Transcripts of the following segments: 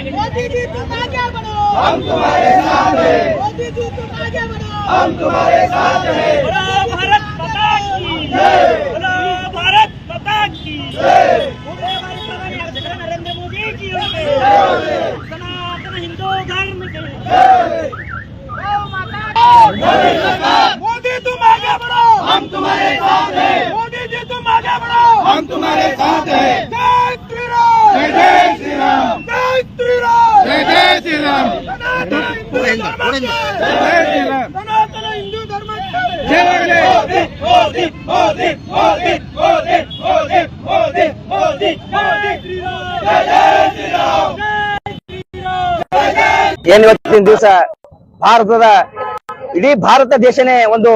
मोदी जी तुम आगे बढ़ो, हम तुम्हारे साथ हैं। मोदी जी तुम आगे बढ़ो, हम तुम्हारे साथ हैं। बोलो भारत माता की जय, बोलो भारत माता की जय। पूरे हमारे प्रधानमंत्री नरेंद्र मोदी जी के सनातन हिंदू धर्म के जय। मोदी तुम आगे बढ़ो, हम तुम्हारे साथ हैं। मोदी जी तुम आगे बढ़ो, हम तुम्हारे साथ हैं। जय श्री राम, जय श्री राम, जय श्री राम, जय श्री राम। सनातन हिंदू धर्म जय। मोदी मोदी मोदी मोदी मोदी मोदी मोदी मोदी श्री राम, जय श्री राम, जय श्री राम। ಏನ್ ಇವತ್ತಿನ ದಿವಸ ಭಾರತದ ಇಡೀ ಭಾರತ ದೇಶನೇ ಒಂದು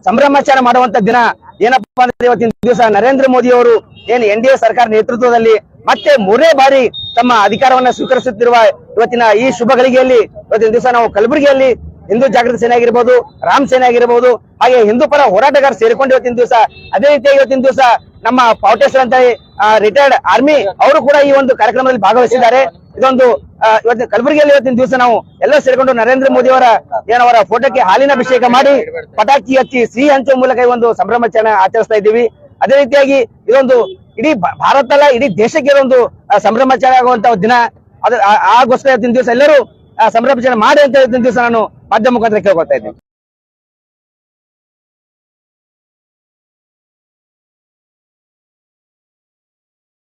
ಸಂಭ್ರಮಾಚರಣೆ ಮಾಡುವಂತ ದಿನ. ಏನಪ್ಪಾ ಅಂದ್ರೆ ಇವತ್ತಿನ ದಿವಸ ನರೇಂದ್ರ ಮೋದಿ ಅವರು ಏನ್ NDA ಸರ್ಕಾರ ನೇತೃತ್ವದಲ್ಲಿ ಮತ್ತೆ 3ನೇ ಬಾರಿ ತಮ್ಮ ಅಧಿಕಾರವನ್ನ ಸ್ವೀಕರಿಸುತ್ತಿರುವ ಇವತ್ತಿನ ಈ ಶುಭ ಗಳಿಗೆಯಲ್ಲಿ ಇವತ್ತಿನ ದಿವಸ ನಾವು ಕಲಬುರಗಿಯಲ್ಲಿ ಹಿಂದೂ ಜಾಗೃತಿ ಸೇನೆ ಆಗಿರ್ಬೋದು, ರಾಮ್ ಸೇನೆ ಆಗಿರ್ಬೋದು, ಹಾಗೆ ಹಿಂದೂ ಪರ ಹೋರಾಟಗಾರರು ಸೇರಿಕೊಂಡು ಇವತ್ತಿನ ದಿವಸ, ಅದೇ ರೀತಿಯಾಗಿ ಇವತ್ತಿನ ದಿವಸ ನಮ್ಮ ಪಾವಟೇಶ್ವರ ಅಂತ ರಿಟೈರ್ಡ್ ಆರ್ಮಿ ಅವರು ಕೂಡ ಈ ಒಂದು ಕಾರ್ಯಕ್ರಮದಲ್ಲಿ ಭಾಗವಹಿಸಿದ್ದಾರೆ. ಇದೊಂದು ಇವತ್ತಿನ ಕಲಬುರಗಿಯಲ್ಲಿ ಇವತ್ತಿನ ದಿವಸ ನಾವು ಎಲ್ಲ ಸೇರಿಕೊಂಡು ನರೇಂದ್ರ ಮೋದಿ ಅವರ ಏನವರ ಫೋಟೋಕ್ಕೆ ಹಾಲಿನ ಅಭಿಷೇಕ ಮಾಡಿ ಪಟಾಕಿ ಹಚ್ಚಿ ಸಿಹಿ ಹಂಚುವ ಮೂಲಕ ಈ ಒಂದು ಸಂಭ್ರಮಾಚರಣೆ ಆಚರಿಸ್ತಾ ಇದ್ದೀವಿ. ಅದೇ ರೀತಿಯಾಗಿ ಇದೊಂದು ಇಡೀ ಭಾರತ ಅಲ್ಲ, ಇಡೀ ದೇಶಕ್ಕೆ ಇದೊಂದು ಸಂಭ್ರಮಾಚರಣೆ ಆಗುವಂತ ದಿನ. ಆಗೋಸ್ಕರ ಇವತ್ತಿನ ದಿವಸ ಎಲ್ಲರೂ ಸಂಭ್ರಮಾಚರಣೆ ಮಾಡಿ ಅಂತ ಇವತ್ತಿನ ದಿವಸ ನಾನು ಮಾಧ್ಯಮ ಮುಖಾಂತರ ಕೇಳ್ಕೊಳ್ತಾ ಇದ್ದೀನಿ.